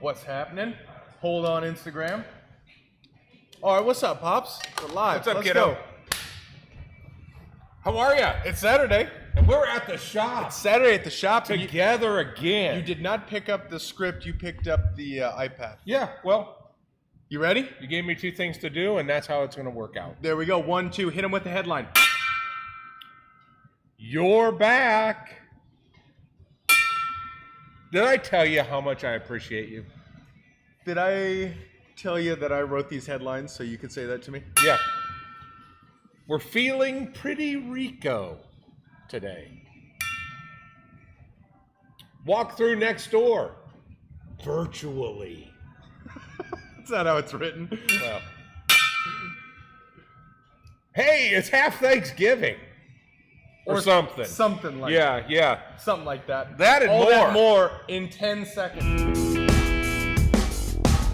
What's happening? Hold on Instagram. All right, what's up, Pops? We're live. What's up, Let's kiddo? go. How are ya? It's Saturday. And we're at the shop. It's Saturday at the shop. Together again. You did not pick up the script. You picked up the iPad. Yeah, well, You ready? you gave me 2 things to do, and that's how it's going to work out. There we go. 1, 2. Hit him with the headline. You're back. Did I tell you how much I appreciate you? Did I tell you that I wrote these headlines so you could say that to me? Yeah. We're feeling pretty Rico today. Walk through next door. Virtually. That's not how it's written. Well. Hey, it's half Thanksgiving. Or something. Something like Yeah, yeah. Something like that. That and All more. that more in 10 seconds.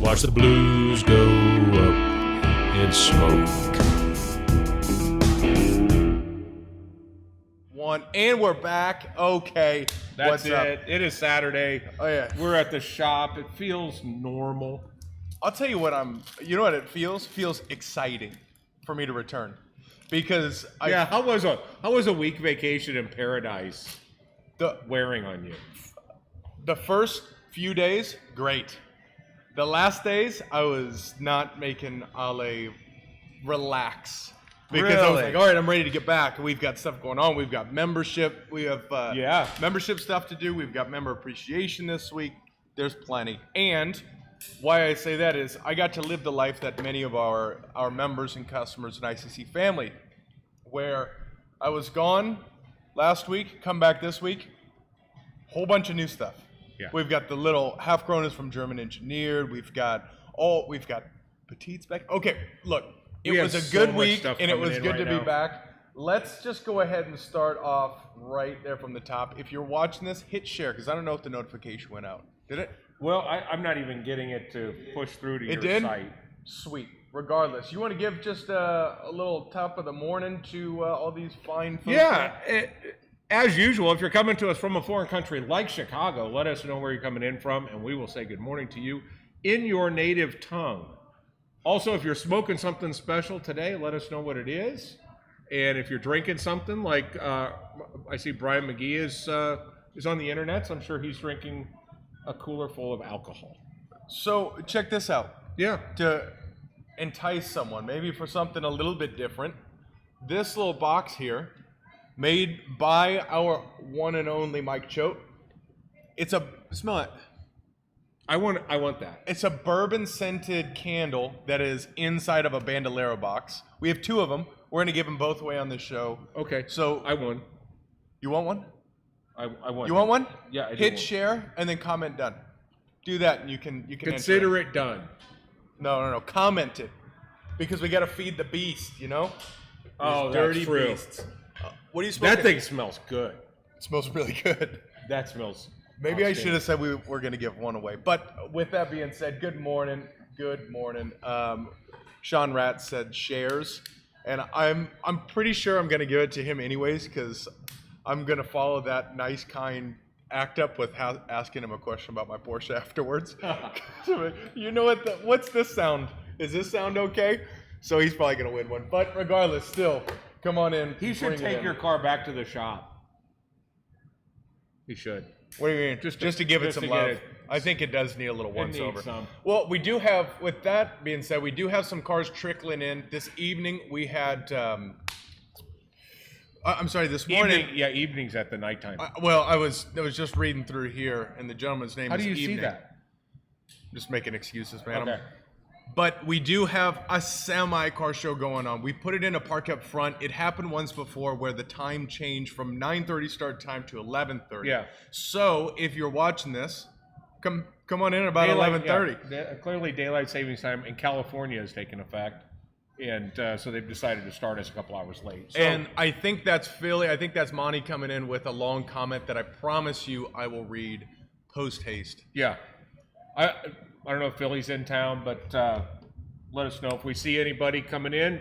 Watch the blues go up in smoke. And we're back. Okay. That's What's it. up? It is Saturday. Oh, yeah. We're at the shop. It feels normal. I'll tell you what you know what it feels? Feels exciting for me to return. Because How was a week vacation in paradise wearing on you? the first few days, great. The last days, I was not making Ale relax. Because I was Really? like, all right, I'm ready to get back. We've got stuff going on. We've got membership. We have membership stuff to do. We've got member appreciation this week. There's plenty. And why I say that is I got to live the life that many of our members and customers in ICC family, where I was gone last week, come back this week, whole bunch of new stuff. Yeah. We've got the little half-grown is from German Engineered. We've got Petites back. Okay, look. It We was have a so good much week, stuff and it coming was in good right to be now. back. Let's just go ahead and start off right there from the top. If you're watching this, hit share, because I don't know if the notification went out. Did it? Well, I'm not even getting it to push through to It your did? site. Sweet. Regardless, you want to give just a little top of the morning to all these fine folks? Yeah. As usual, if you're coming to us from a foreign country like Chicago, let us know where you're coming in from, and we will say good morning to you in your native tongue. Also, if you're smoking something special today, let us know what it is. And if you're drinking something like I see Brian McGee is on the internet, so I'm sure he's drinking a cooler full of alcohol. So check this out. Yeah. To entice someone, maybe for something a little bit different, this little box here, made by our one and only Mike Choate. Smell it. I want that. It's a bourbon scented candle that is inside of a Bandolero box. We have 2 of them. We're going to give them both away on this show. Okay. So I won. you want one? I want. You want one? Yeah. I do Hit want. share and then comment done. Do that and you can Consider enter it done. No. Comment it. Because we got to feed the beast, you know? Oh, These that's dirty true. beasts. What are you smoking? That thing smells good. It smells really good. That smells. Maybe I outstanding. should have said we were going to give one away. But with that being said, good morning. Good morning. Sean Ratt said shares, and I'm pretty sure I'm going to give it to him anyways because I'm going to follow that nice, kind act up with asking him a question about my Porsche afterwards. You know what? What's this sound? Is this sound okay? So he's probably going to win one. But regardless, still, come on in. He should bring it take in. your car back to the shop. He should. What do you mean? Just to give it just some to love. get it- I think it does need a little once needs over. some. Well, we do have, with that being said, we do have some cars trickling in. This evening we had, I'm sorry, this morning. Evenings at the nighttime. I was just reading through here, and the gentleman's name How is do you Evening. see that? Just making excuses, man. Okay. But we do have a semi-car show going on. We put it in a park up front. It happened once before where the time changed from 9:30 start time to 11:30. Yeah. So if you're watching this, come on in about 11:30. Yeah, clearly, daylight savings time in California has taken effect, and so they've decided to start us a couple hours late. So, And I think that's Philly. I think that's Monty coming in with a long comment that I promise you I will read post haste. yeah, I don't know if Philly's in town, but let us know if we see anybody coming in.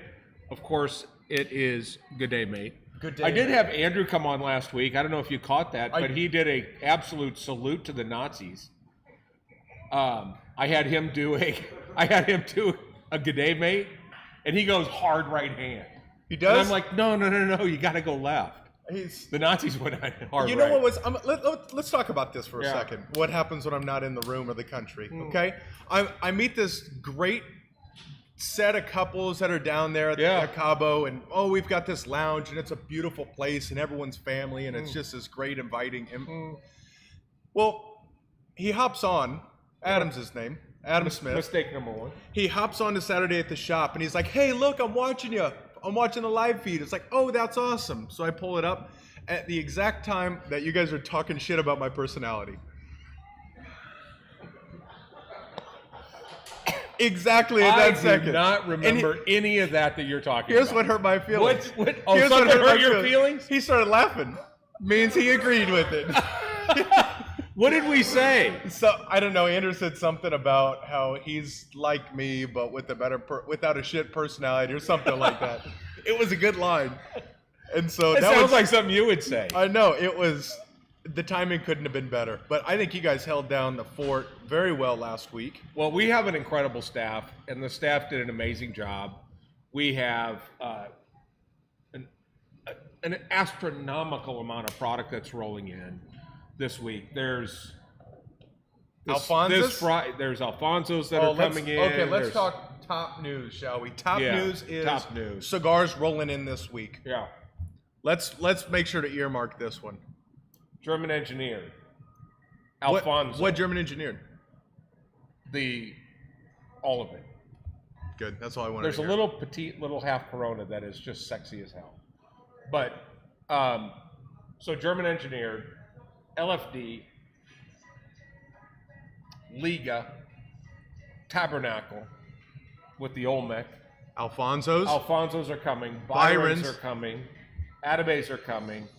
Of course, it is good day, mate. Good day. I did have Andrew come on last week. I don't know if you caught that, I- but he did a absolute salute to the Nazis. I had him do a good day, mate, and he goes hard right hand. He does? And I'm like, no, you got to go left. The Nazis went hard. You know right. what was? Let's talk about this for a second. What happens when I'm not in the room or the country? Okay, I meet this great set of couples that are down there at Cabo, and we've got this lounge, and it's a beautiful place, and everyone's family, and it's just this great inviting. Well, he hops on. Adam's his name. Adam Smith. Mistake number one. He hops on to Saturday at the shop, and he's like, "Hey, look, I'm watching you. I'm watching the live feed." It's like, "Oh, that's awesome." So I pull it up at the exact time that you guys are talking shit about my personality. Exactly at that second. I do not remember any of that you're talking Here's about. what hurt my feelings. Here's something hurt your feelings? He started laughing. Means he agreed with it. What did we say? So I don't know. Andrew said something about how he's like me, but with a without a shit personality or something like that. It was a good line, and so that sounds like something you would say. I know it was. The timing couldn't have been better, but I think you guys held down the fort very well last week. Well, we have an incredible staff, and the staff did an amazing job. We have an astronomical amount of product that's rolling in this week. There's Alfonso's? There's Alfonso's that are coming in. Okay, let's talk top news, shall we? Top news is top news. Cigars rolling in this week. Yeah. Let's make sure to earmark this one. German engineered. Alfonso. What German engineered? All of it. Good. That's all I wanted There's to hear. a little petite, little half Corona that is just sexy as hell. But, so German engineered, LFD, Liga, Tabernacle with the Olmec. Alfonso's are coming. Byron's are coming. Atabes are coming.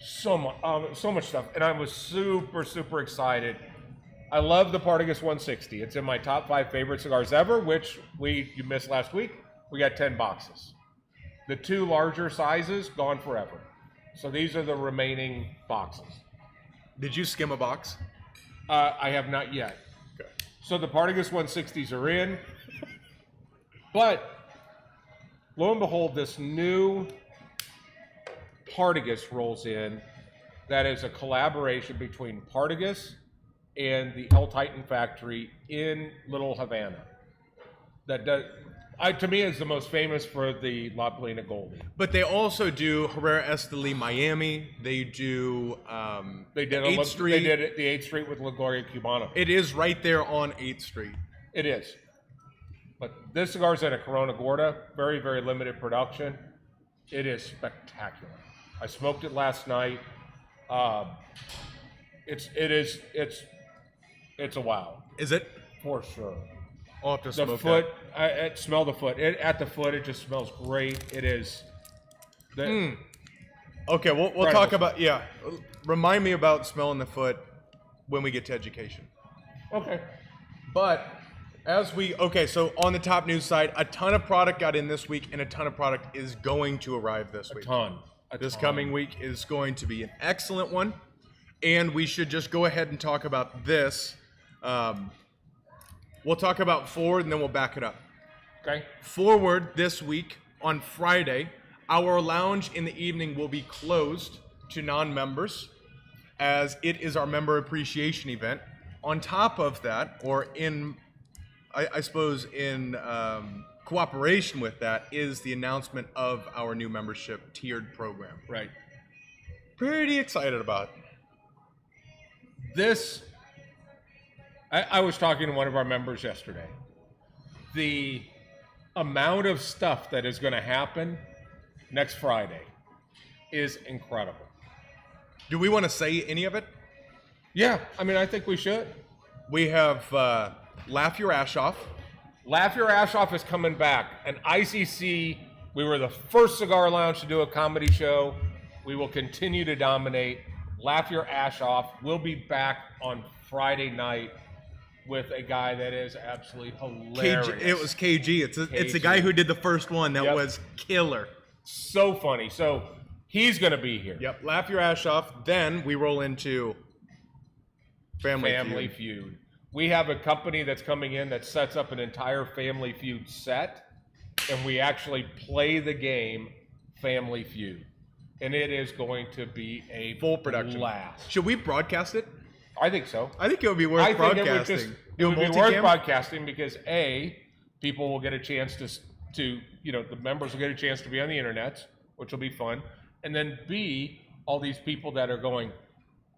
So much stuff, and I was super excited. I love the Partagas 160. It's in my top 5 favorite cigars ever, which you missed last week. We got 10 boxes. The 2 larger sizes gone forever. So these are the remaining boxes. Did you skim a box? I have not yet. Okay. So the Partagas 160s are in, but lo and behold, this new Partagas rolls in. That is a collaboration between Partagas and the El Titan factory in Little Havana. That does, to me, is the most famous for the La Plena Goldie. But they also do Herrera Esteli Miami. They do They did 8th Street. They did it, the 8th Street with La Gloria Cubana. It is right there on 8th Street. It is. But this cigar's in a Corona Gorda, very limited production. It is spectacular. I smoked it last night. It's a wow. Is it? For sure. I'll have to The smoke foot, that. I smell the foot. At the foot, it just smells great. It is. Okay, we'll talk about, remind me about smelling the foot when we get to education. Okay. But so on the top news side, a ton of product got in this week, and a ton of product is going to arrive this week. This coming week is going to be an excellent one, and we should just go ahead and talk about this. We'll talk about forward, and then we'll back it up. Okay. Forward this week on Friday, our lounge in the evening will be closed to non-members, as it is our member appreciation event. On top of that, or I suppose in cooperation with that, is the announcement of our new membership tiered program. Right. Pretty excited about This, I was talking to one of our members yesterday. The amount of stuff that is going to happen next Friday is incredible. Do we want to say any of it? Yeah, I mean, I think we should. We have Laugh Your Ash Off. Laugh Your Ash Off is coming back. An ICC, we were the first cigar lounge to do a comedy show. We will continue to dominate. Laugh Your Ash Off. We'll be back on Friday night with a guy that is absolutely hilarious. It was KG. It's the guy who did the first one that was killer. So funny. So he's going to be here. Yep. Laugh Your Ash Off. Then we roll into Family Feud. We have a company that's coming in that sets up an entire Family Feud set, and we actually play the game Family Feud. And it is going to be a full production blast. Should we broadcast it? I think so. I think it would be worth broadcasting. It would be worth broadcasting because A, people will get a chance to the members will get a chance to be on the internet, which will be fun. And then B, all these people that are going,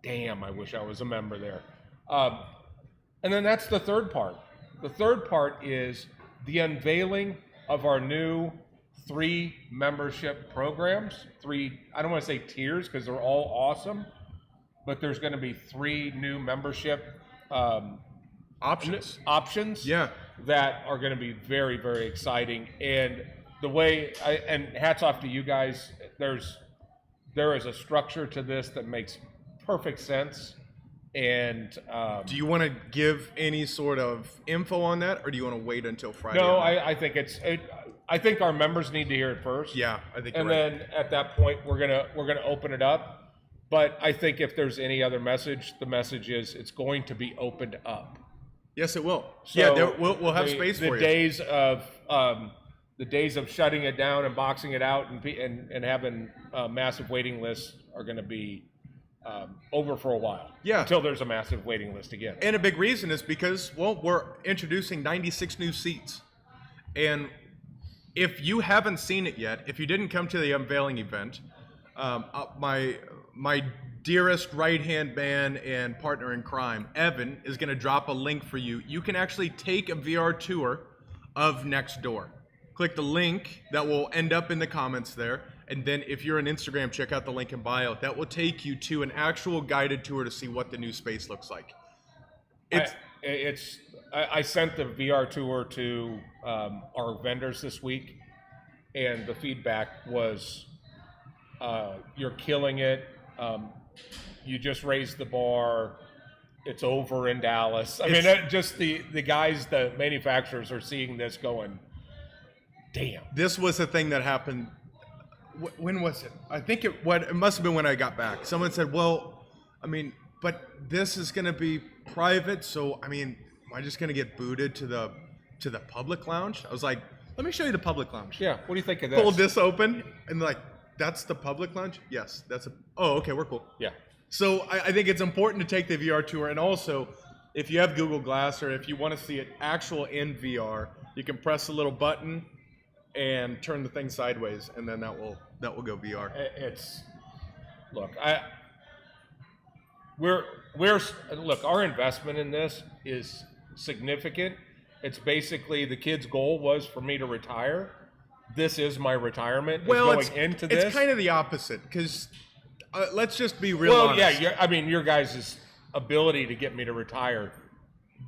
damn, I wish I was a member there. And then that's the third part. The third part is the unveiling of our new 3 membership programs. 3, I don't want to say tiers because they're all awesome, but there's going to be 3 new membership options yeah, that are going to be very, very exciting. And the way, and hats off to you guys, there is a structure to this that makes perfect sense. And do you want to give any sort of info on that, or do you want to wait until Friday? No, I think I think our members need to hear it first. Yeah, I think. And then at that point, we're gonna open it up. But I think if there's any other message, the message is it's going to be opened up. Yes, it will. So yeah, we'll have space for you. The days of shutting it down and boxing it out and having massive waiting lists are going to be over for a while. Yeah. Until there's a massive waiting list again. And a big reason is because, well, we're introducing 96 new seats. And if you haven't seen it yet, if you didn't come to the unveiling event, my dearest right-hand man and partner in crime, Evan, is going to drop a link for you. You can actually take a VR tour of Next Door. Click the link that will end up in the comments there. And then if you're on Instagram, check out the link in bio. That will take you to an actual guided tour to see what the new space looks like. I sent the VR tour to our vendors this week, and the feedback was, you're killing it. You just raised the bar. It's over in Dallas. I mean, just the guys, the manufacturers are seeing this going, damn. This was a thing that happened. When was it? I think it must have been when I got back. Someone said, well, I mean, but this is going to be private. So, I mean, am I just going to get booted to the public lounge? I was like, let me show you the public lounge. Yeah. What do you think of this? Pulled this open and like, that's the public lounge? Yes. Oh, okay. We're cool. Yeah. So I think it's important to take the VR tour. And also, if you have Google Glass or if you want to see it actual in VR, you can press a little button and turn the thing sideways, and then that will go VR. Look, our investment in this is significant. It's basically the kid's goal was for me to retire. This is my retirement. Well, into this. It's kind of the opposite because let's just be real honest. Well, yeah, I mean, your guys' ability to get me to retire,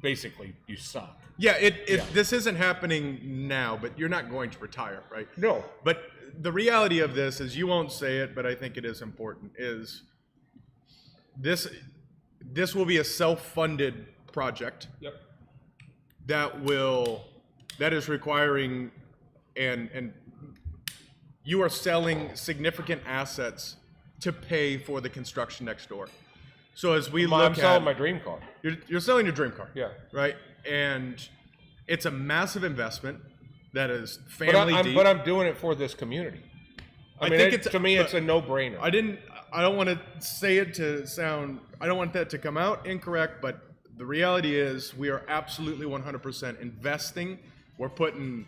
basically, you suck. Yeah, this isn't happening now, but you're not going to retire, right? No. But the reality of this is, you won't say it, but I think it is important, is this will be a self-funded project. Yep. That is requiring, and you are selling significant assets to pay for the construction next door. So as we look at, I'm selling my dream car. You're selling your dream car. Yeah. Right? And it's a massive investment that is family deep. But I'm doing it for this community. I mean, to me, it's a no-brainer. I don't want to say it to sound, I don't want that to come out incorrect, but the reality is we are absolutely 100% investing. We're putting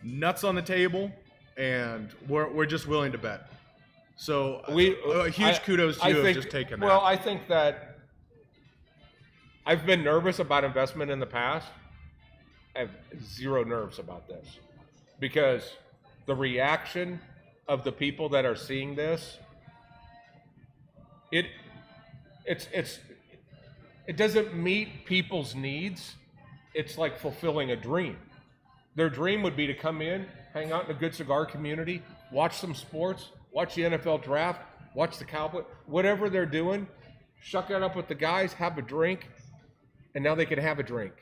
nuts on the table, and we're just willing to bet. So a huge kudos to you for just taking that. Well, I think that I've been nervous about investment in the past. I have zero nerves about this because the reaction of the people that are seeing this, it doesn't meet people's needs. It's like fulfilling a dream. Their dream would be to come in, hang out in a good cigar community, watch some sports, watch the NFL draft, watch the Cowboys, whatever they're doing, shuck it up with the guys, have a drink, and now they can have a drink.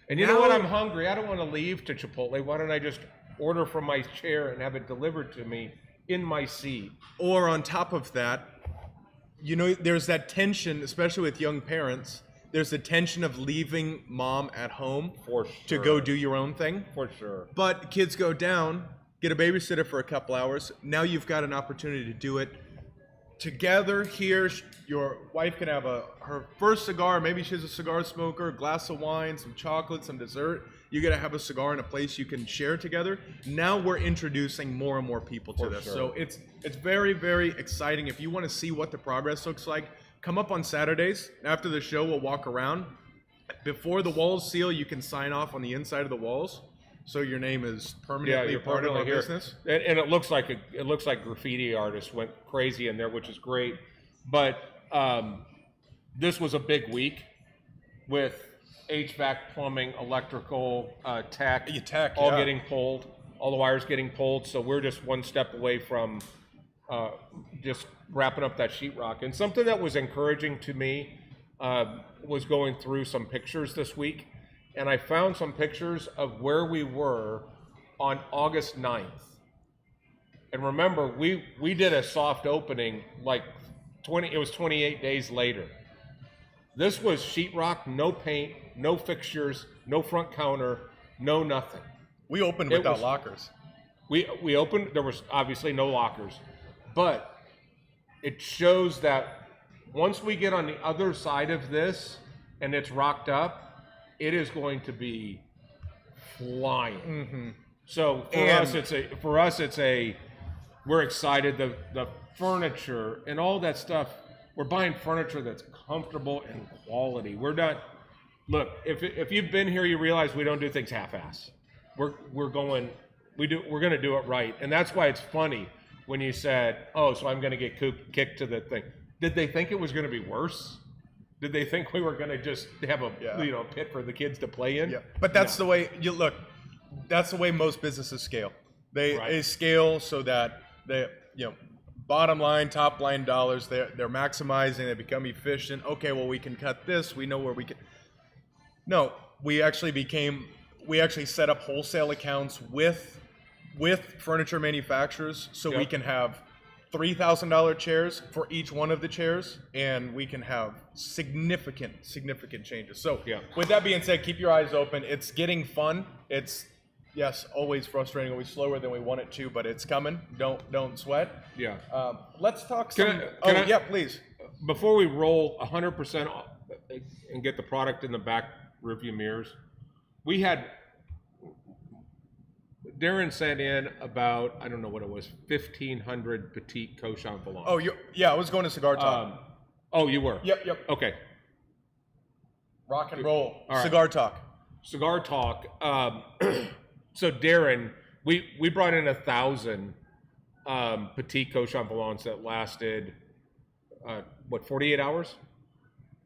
And you know what? I'm hungry. I don't want to leave to Chipotle. Why don't I just order from my chair and have it delivered to me in my seat? Or on top of that, you know, there's that tension, especially with young parents, There's the tension of leaving mom at home For to sure. go do your own thing. For sure. But kids go down, get a babysitter for a couple hours. Now you've got an opportunity to do it together here. Your wife can have her first cigar. Maybe she's a cigar smoker, a glass of wine, some chocolate, some dessert. You got to have a cigar in a place you can share together. Now we're introducing more and more people to this. sure. So it's very, very exciting. If you want to see what the progress looks like, come up on Saturdays. After the show, we'll walk around. Before the walls seal, you can sign off on the inside of the walls. So your name is permanently you're part of our permanently here. business. And it looks like graffiti artists went crazy in there, which is great. But this was a big week with HVAC, plumbing, electrical, tech, Tech, all yeah. getting pulled, all the wires getting pulled. So we're just one step away from just wrapping up that sheetrock. And something that was encouraging to me was going through some pictures this week. And I found some pictures of where we were on August 9th. And remember, we did a soft opening like it was 28 days later. This was sheetrock, no paint, no fixtures, no front counter, no nothing. We opened without lockers. We opened, there was obviously no lockers, but it shows that once we get on the other side of this and it's rocked up, it is going to be flying. Mm-hmm. So for us it's a we're excited. The furniture and all that stuff. We're buying furniture that's comfortable and quality. We're not. Look, if you've been here, you realize we don't do things half-ass. We're going to do it right, and that's why it's funny when you said, "Oh, so I'm going to get kicked to the thing." Did they think it was going to be worse? Did they think we were going to just have a pit for the kids to play in? Yeah, but that's the way you look. That's the way most businesses scale. They scale so that they bottom line, top line dollars. They're maximizing. They become efficient. Okay, well we can cut this. We know where we can. No, we actually set up wholesale accounts with furniture manufacturers, so we can have $3,000 chairs for each one of the chairs, and we can have significant changes. So with that being said, keep your eyes open. It's getting fun. It's always frustrating, always slower than we want it to, but it's coming. Don't sweat. Yeah. Let's talk please. Before we roll 100% and get the product in the back rearview mirrors, we had Darren sent in about, I don't know what it was, 1,500 petite Cochon Volants. Oh, I was going to Cigar Talk. You were? Yep. Okay. Rock and roll. All right. Cigar Talk. So Darren, we brought in 1,000 petite Cochon Volants that lasted, 48 hours?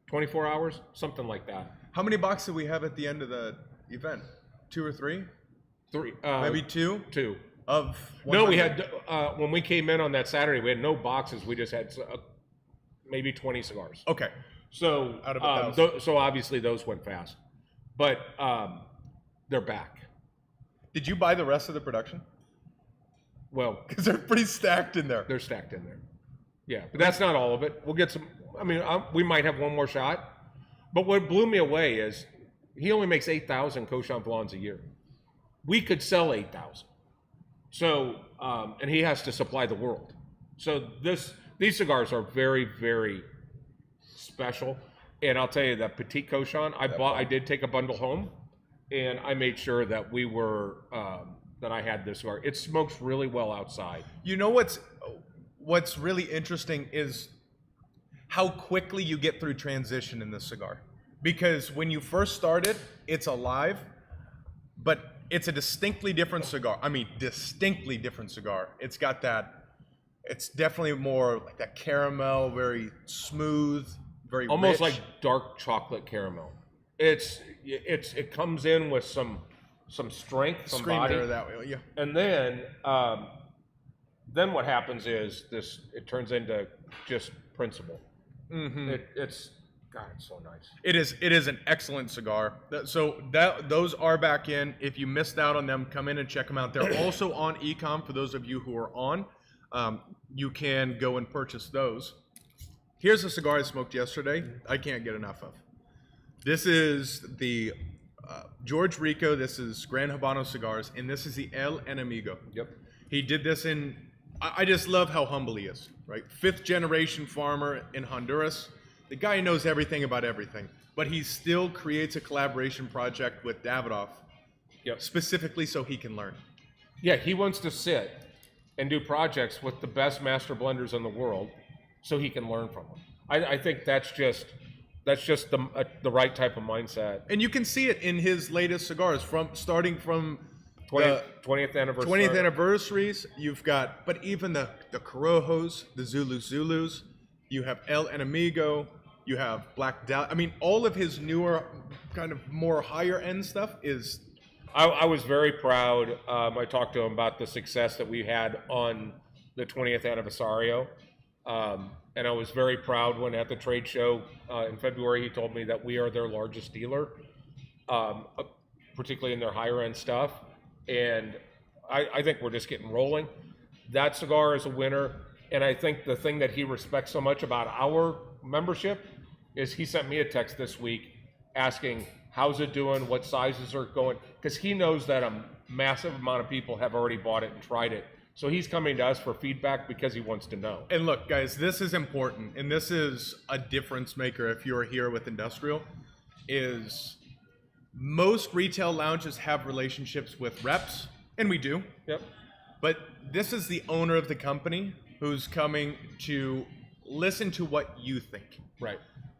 24 hours? Something like that. How many boxes did we have at the end of the event? 2 or 3? 3. Maybe 2? 2. Of 100? No, we had, when we came in on that Saturday, we had no boxes. We just had maybe 20 cigars. Okay. So, out of 1,000. So obviously those went fast. But they're back. Did you buy the rest of the production? Well, because they're pretty stacked in there. They're stacked in there. Yeah, but that's not all of it. We'll get some. I mean, we might have one more shot. But what blew me away is he only makes 8,000 Cochon Volants a year. We could sell 8,000. So, and he has to supply the world. So these cigars are very, very special. And I'll tell you that Petite Cochon, I did take a bundle home, and I made sure that we were that I had this cigar. It smokes really well outside. You know what's really interesting is how quickly you get through transition in this cigar. Because when you first start it, it's alive, but it's a distinctly different cigar. I mean, distinctly different cigar. It's got that, it's definitely more like that caramel, very smooth, very almost rich. Like dark chocolate caramel. It comes in with some strength, some body. That way, yeah. And then what happens is it turns into just principle. Mm-hmm. It's so nice. It is an excellent cigar. Those are back in. If you missed out on them, come in and check them out. They're also on e-com for those of you who are on. You can go and purchase those. Here's a cigar I smoked yesterday. I can't get enough of. This is the George Rico. This is Gran Habano Cigars, and this is the El Enemigo. Yep. He did this in. I just love how humble he is. Right, 5th generation farmer in Honduras. The guy knows everything about everything, but he still creates a collaboration project with Davidoff, specifically so he can learn. Yeah, he wants to sit and do projects with the best master blenders in the world, so he can learn from them. I think that's just the right type of mindset. And you can see it in his latest cigars, starting from 20th anniversary. 20th anniversaries. You've got, but even the Corojos, the Zulus. You have El Enemigo. You have Black Dahlia. I mean, all of his newer, kind of more higher end stuff is. I was very proud. I talked to him about the success that we had on the 20th Anniversario. And I was very proud when at the trade show in February, he told me that we are their largest dealer, particularly in their higher end stuff. And I think we're just getting rolling. That cigar is a winner. And I think the thing that he respects so much about our membership is he sent me a text this week asking, how's it doing? What sizes are going? Because he knows that a massive amount of people have already bought it and tried it. So he's coming to us for feedback because he wants to know. And look, guys, this is important. And this is a difference maker if you're here with Industrial, is most retail lounges have relationships with reps, and we do. Yep. But this is the owner of the company who's coming to listen to what you think. Right.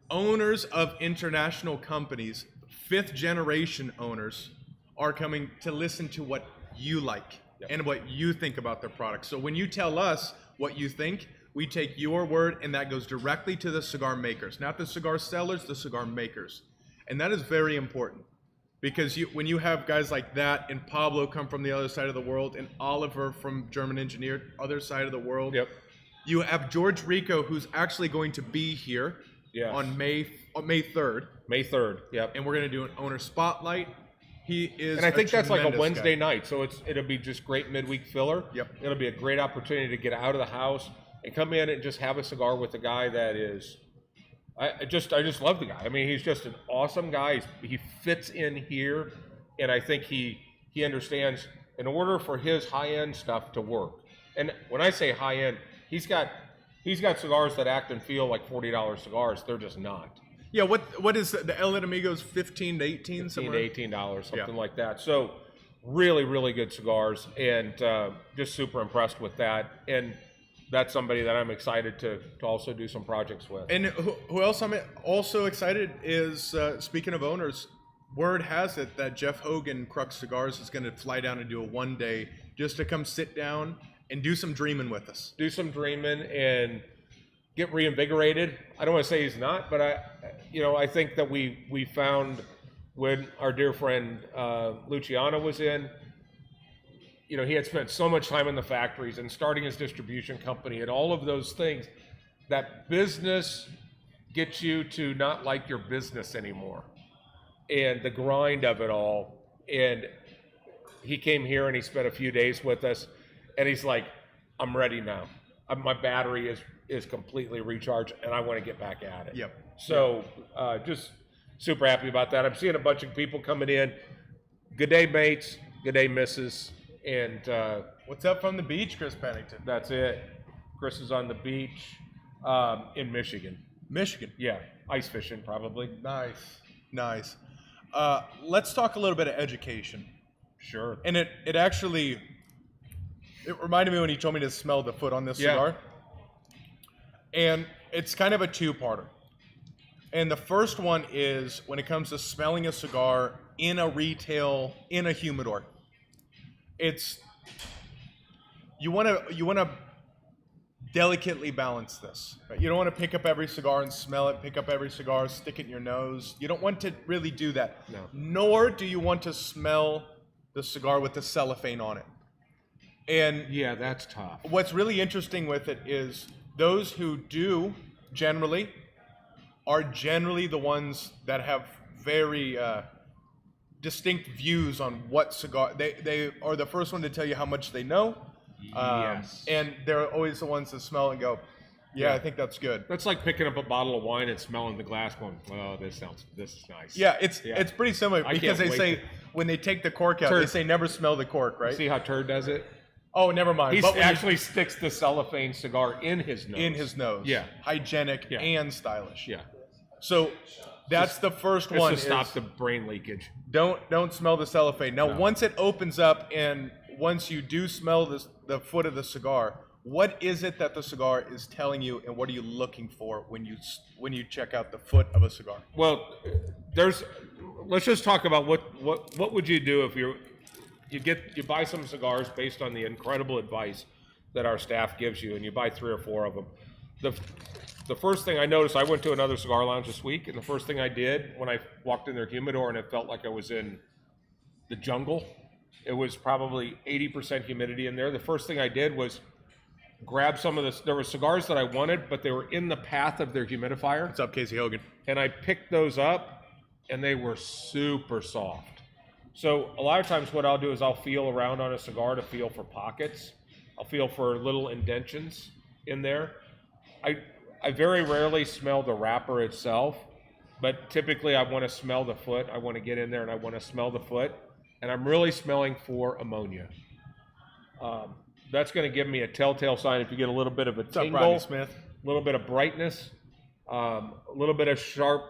Owners of international companies, 5th generation owners, are coming to listen to what you like and what you think about their products. So when you tell us what you think, we take your word, and that goes directly to the cigar makers, not the cigar sellers, the cigar makers. And that is very important, because when you have guys like that, and Pablo come from the other side of the world, and Oliver from German Engineered, other side of the world. Yep. You have George Rico, who's actually going to be here on May 3rd. May 3rd, yep. And we're going to do an owner spotlight. He is, and I think that's like a Wednesday guy. night, so it'll be just great midweek filler. Yep. It'll be a great opportunity to get out of the house and come in and just have a cigar with a guy that is. I just love the guy. I mean, he's just an awesome guy. He fits in here, and I think he understands. In order for his high end stuff to work, and when I say high end, he's got cigars that act and feel like $40 cigars. They're just not. Yeah, what is the El Enemigos? $15 to $18, somewhere? $15 to $18, something like that. So really, really good cigars, and just super impressed with that. And that's somebody that I'm excited to also do some projects with. And who else I'm also excited is, speaking of owners, word has it that Jeff Hogan, Crux Cigars, is going to fly down and do a one-day just to come sit down and do some dreaming with us. Do some dreaming and get reinvigorated. I don't want to say he's not, but I think that we found when our dear friend Luciano was in, he had spent so much time in the factories and starting his distribution company and all of those things, that business gets you to not like your business anymore, and the grind of it all. And he came here and he spent a few days with us, and he's like, I'm ready now. My battery is completely recharged, and I want to get back at it. Yep. So just super happy about that. I'm seeing a bunch of people coming in. Good day, mates. Good day, missus. And what's up from the beach, Chris Pennington? That's it. Chris is on the beach in Michigan. Michigan. Yeah, ice fishing probably. Nice. Let's talk a little bit of education. Sure. And it reminded me when he told me to smell the foot on this cigar. And it's kind of a two-parter. And the first one is when it comes to smelling a cigar in a humidor. It's you want to delicately balance this. Right? You don't want to pick up every cigar and smell it, pick up every cigar, stick it in your nose. You don't want to really do that. No. Nor do you want to smell the cigar with the cellophane on it. And yeah, that's tough. What's really interesting with it is those who do are generally the ones that have very distinct views on what cigar. They are the first one to tell you how much they know. Yes. And they're always the ones that smell and go, Yeah, I think that's good. That's like picking up a bottle of wine and smelling the glass, going, "Oh, this is nice." Yeah, it's pretty similar because they say when they take the cork out, they say never smell the cork, right? See how Turd does it? Oh, never mind. He actually sticks the cellophane cigar in his nose. In his nose. Yeah. Hygienic and stylish. Yeah. So that's the first one. Just to stop the brain leakage. Don't smell the cellophane. Now, once it opens up and once you do smell the foot of the cigar, what is it that the cigar is telling you, and what are you looking for when you check out the foot of a cigar? Well, let's just talk about what would you do if you buy some cigars based on the incredible advice that our staff gives you, and you buy 3 or 4 of them. The first thing I noticed, I went to another cigar lounge this week, and the first thing I did when I walked in their humidor, and it felt like I was in the jungle. It was probably 80% humidity in there. The first thing I did was grab some of this. There were cigars that I wanted, but they were in the path of their humidifier. What's up, Casey Hogan? And I picked those up, and they were super soft. So a lot of times what I'll do is I'll feel around on a cigar to feel for pockets. I'll feel for little indentions in there. I very rarely smell the wrapper itself, but typically I want to smell the foot. I want to get in there and I want to smell the foot, and I'm really smelling for ammonia. That's going to give me a telltale sign if you get a little bit of a tingle, Rodney Smith? a little bit of brightness, a little bit of sharp.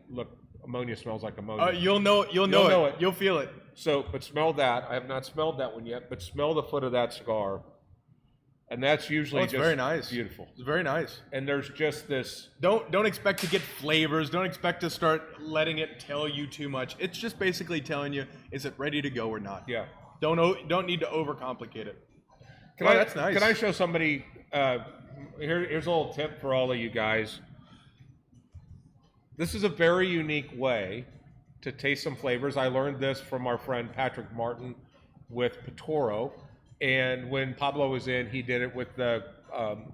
Look, ammonia smells like ammonia. You'll know it. You'll feel it. So, but smell that. I have not smelled that one yet, but smell the foot of that cigar. And that's usually it's just very nice. Beautiful. It's very nice. And there's just this. Don't expect to get flavors. Don't expect to start letting it tell you too much. It's just basically telling you, is it ready to go or not? Yeah. Don't need to overcomplicate it. That's nice. Can I show somebody? Here's a little tip for all of you guys. This is a very unique way to taste some flavors. I learned this from our friend Patrick Martin with Patoro. And when Pablo was in, he did it with the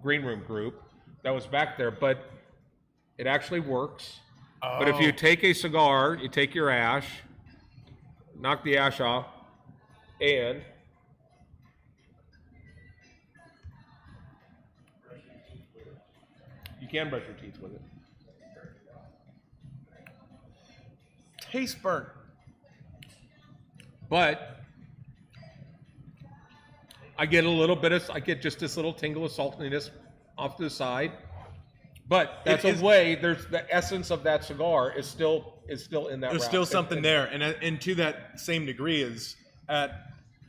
Green Room group that was back there. But it actually works. Oh. But if you take a cigar, you take your ash, knock the ash off, and you can brush your teeth with it. Tastes burnt. But I get just this little tingle of saltiness off to the side. But that's there's the essence of that cigar is still in that. There's still something there. And to that same degree is at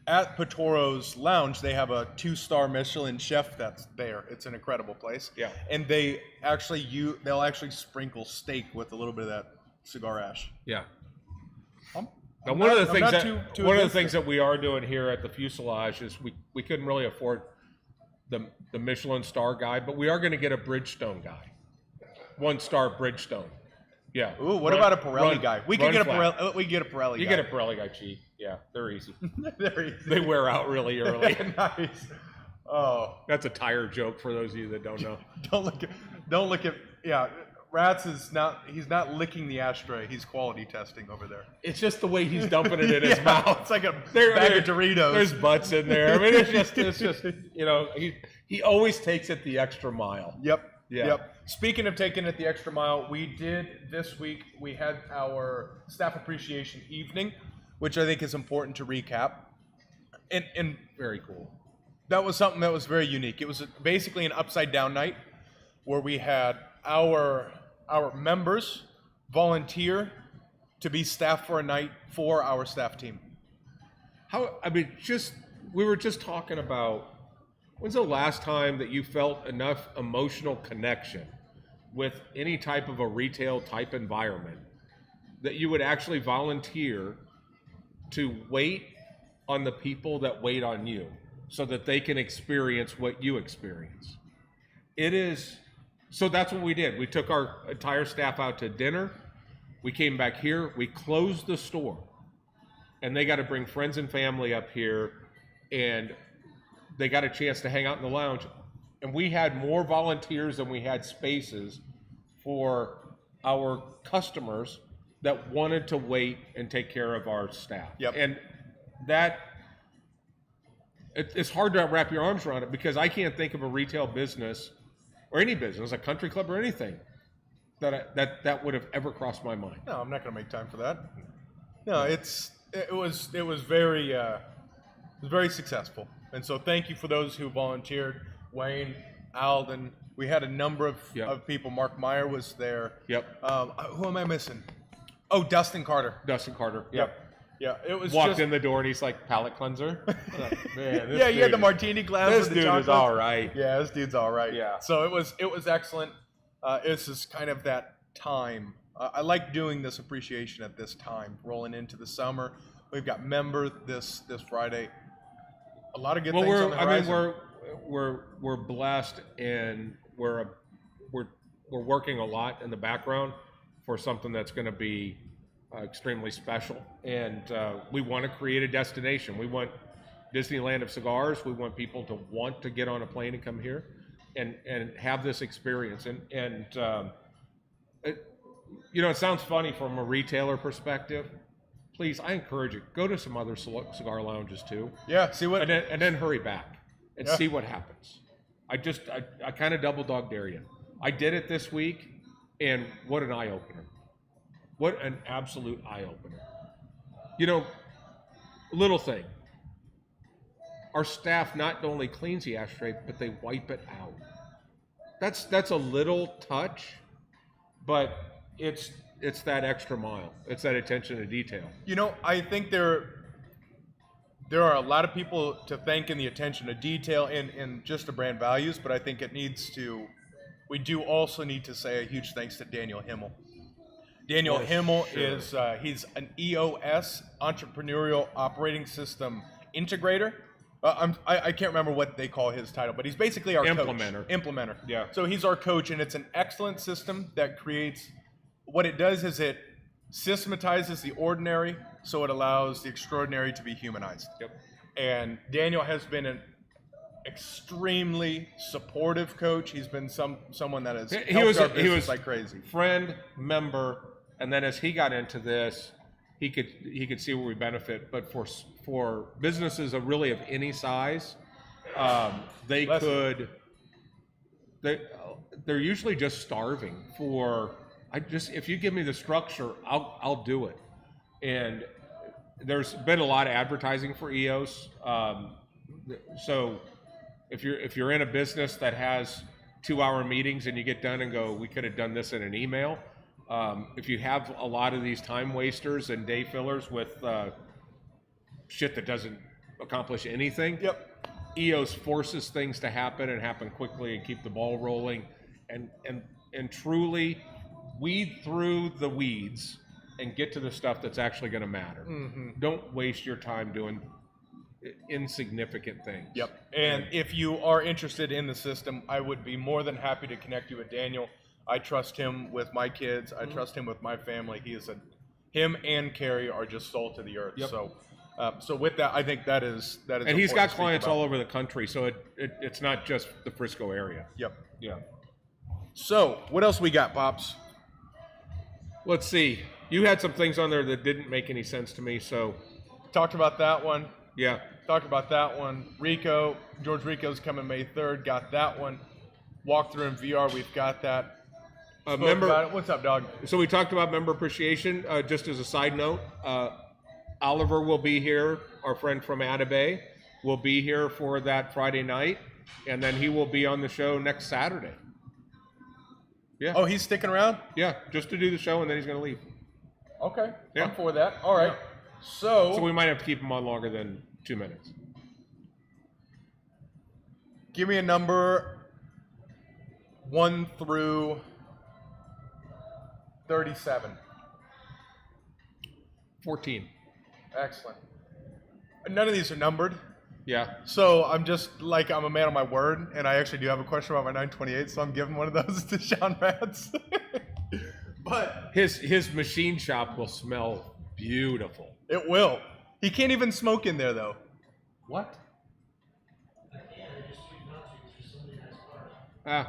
Patoro's Lounge, they have a 2-star Michelin chef that's there. It's an incredible place. Yeah. And they'll actually sprinkle steak with a little bit of that cigar ash. Yeah. Now, one of the things that we are doing here at the Fuselage is we couldn't really afford the Michelin star guy, but we are going to get a Bridgestone guy, 1-star Bridgestone. Yeah. Ooh, what about a Pirelli guy? We could get a Pirelli. We get a Pirelli. You get a Pirelli guy cheap. Yeah, they're easy. They're easy. They wear out really early. Nice. Oh, that's a tire joke for those of you that don't know. Don't look at. Yeah. Rats he's not licking the ashtray. He's quality testing over there. It's just the way he's dumping it in his mouth. It's like a bag of Doritos. There's butts in there. I mean, it's just he always takes it the extra mile. Yep. Yeah. Yep. Speaking of taking it the extra mile, this week we had our staff appreciation evening, which I think is important to recap. And very cool. That was something that was very unique. It was basically an upside down night where we had our members volunteer to be staff for a night for our staff team. We were just talking about, when's the last time that you felt enough emotional connection with any type of a retail type environment that you would actually volunteer to wait on the people that wait on you so that they can experience what you experience? So that's what we did. We took our entire staff out to dinner. We came back here. We closed the store. And they got to bring friends and family up here. And they got a chance to hang out in the lounge. And we had more volunteers than we had spaces for our customers that wanted to wait and take care of our staff. Yep. And it's hard to wrap your arms around it because I can't think of a retail business or any business, a country club or anything, that would have ever crossed my mind. No, I'm not going to make time for that. No, it was very successful, and so thank you for those who volunteered. Wayne, Alden, we had a number of people. Mark Meyer was there. Yep. Who am I missing? Oh, Dustin Carter. Dustin Carter. Yep. Yeah, it was walked in the door and he's like, palate cleanser. Man, yeah, you had the martini glass. This with the dude is all right. Yeah, this dude's all right. Yeah. So it was excellent. It's just kind of that time. I like doing this appreciation at this time, rolling into the summer. We've got Member this Friday. A lot of good things on the horizon. We're blessed, and we're working a lot in the background for something that's going to be extremely special, and we want to create a destination. We want Disneyland of cigars. We want people to want to get on a plane and come here and have this experience. And it sounds funny from a retailer perspective. Please, I encourage you, go to some other cigar lounges too. Yeah, see what, and then hurry back and see what happens. I kind of double dog dare you. I did it this week, and what an eye opener! What an absolute eye opener! Little thing. Our staff not only cleans the ashtray, but they wipe it out. That's a little touch, but it's that extra mile. It's that attention to detail. I think there are a lot of people to thank in the attention to detail and just the brand values, but I think we do also need to say a huge thanks to Daniel Himmel. Daniel Himmel is he's an EOS, Entrepreneurial Operating System Integrator. I can't remember what they call his title, but he's basically our implementer. Yeah. So he's our coach, and it's an excellent system that creates. What it does is it systematizes the ordinary, so it allows the extraordinary to be humanized. Yep. And Daniel has been an extremely supportive coach. He's been someone that has helped our business like crazy. Friend, member, and then as he got into this, he could see where we benefit. But for businesses of any size, they're usually just starving for. If you give me the structure, I'll do it. And there's been a lot of advertising for EOS. So if you're in a business that has 2-hour meetings and you get done and go, we could have done this in an email. If you have a lot of these time wasters and day fillers with shit that doesn't accomplish anything, EOS forces things to happen and happen quickly and keep the ball rolling and truly weed through the weeds and get to the stuff that's actually going to matter. Mm-hmm. Don't waste your time doing insignificant things. Yep. And if you are interested in the system, I would be more than happy to connect you with Daniel. I trust him with my kids. I trust him with my family. Him and Carrie are just salt to the earth. Yep. So with that, I think that is. And he's got clients all over the country, so it's not just the Frisco area. Yep. Yeah. So what else we got, Pops? Let's see. You had some things on there that didn't make any sense to me, so. Talked about that one. Yeah. Talked about that one. George Rico's coming May 3rd. Got that one. Walkthrough in VR, we've got that. What's up, dog? So we talked about member appreciation. Just as a side note, Oliver will be here. Our friend from Atabay will be here for that Friday night, and then he will be on the show next Saturday. Yeah. Oh, he's sticking around? Yeah, just to do the show, and then he's going to leave. Okay. Yeah. I'm for that. All right. Yeah. So we might have to keep him on longer than 2 minutes. Give me a number 1 through 37. 14. Excellent. None of these are numbered. Yeah. So I'm a man of my word, and I actually do have a question about my 928, so I'm giving one of those to Sean Rats. But his machine shop will smell beautiful. It will. He can't even smoke in there, though. What? Yeah.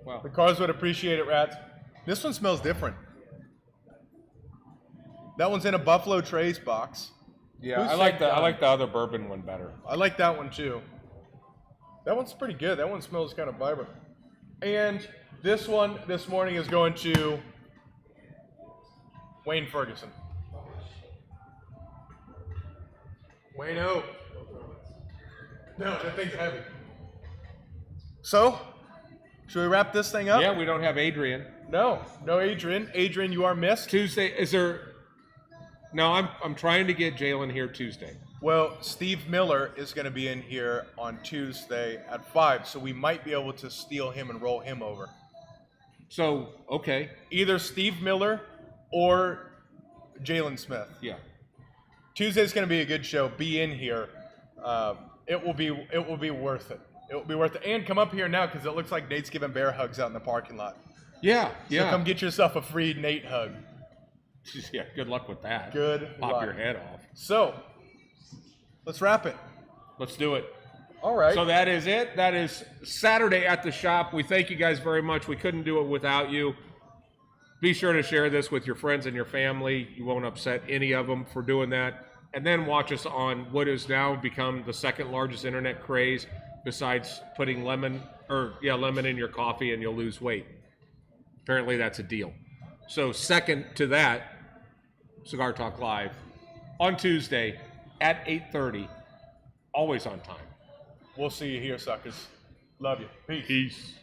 Well, the cars would appreciate it, Rats. This one smells different. That one's in a Buffalo Trace box. Yeah, I like the other bourbon one better. I like that one too. That one's pretty good. That one smells kind of vibrant. And this one this morning is going to Wayne Ferguson. Wayne-o. No, that thing's heavy. So, should we wrap this thing up? Yeah, we don't have Adrian. No Adrian. Adrian, you are missed. Tuesday, is there... No, I'm trying to get Jalen here Tuesday. Well, Steve Miller is going to be in here on Tuesday at 5, so we might be able to steal him and roll him over. So, okay. Either Steve Miller or Jalen Smith. Yeah. Tuesday's going to be a good show. Be in here. It will be worth it. It will be worth it. And come up here now because it looks like Nate's giving bear hugs out in the parking lot. Yeah, So yeah. come get yourself a free Nate hug. Yeah, good luck with that. Good Pop luck. your head off. So, let's wrap it. Let's do it. All right. So that is it. That is Saturday at the shop. We thank you guys very much. We couldn't do it without you. Be sure to share this with your friends and your family. You won't upset any of them for doing that. And then watch us on what has now become the second largest internet craze besides putting lemon in your coffee and you'll lose weight. Apparently that's a deal. So second to that, Cigar Talk Live on Tuesday at 8:30, always on time. We'll see you here, suckers. Love you. Peace. Peace.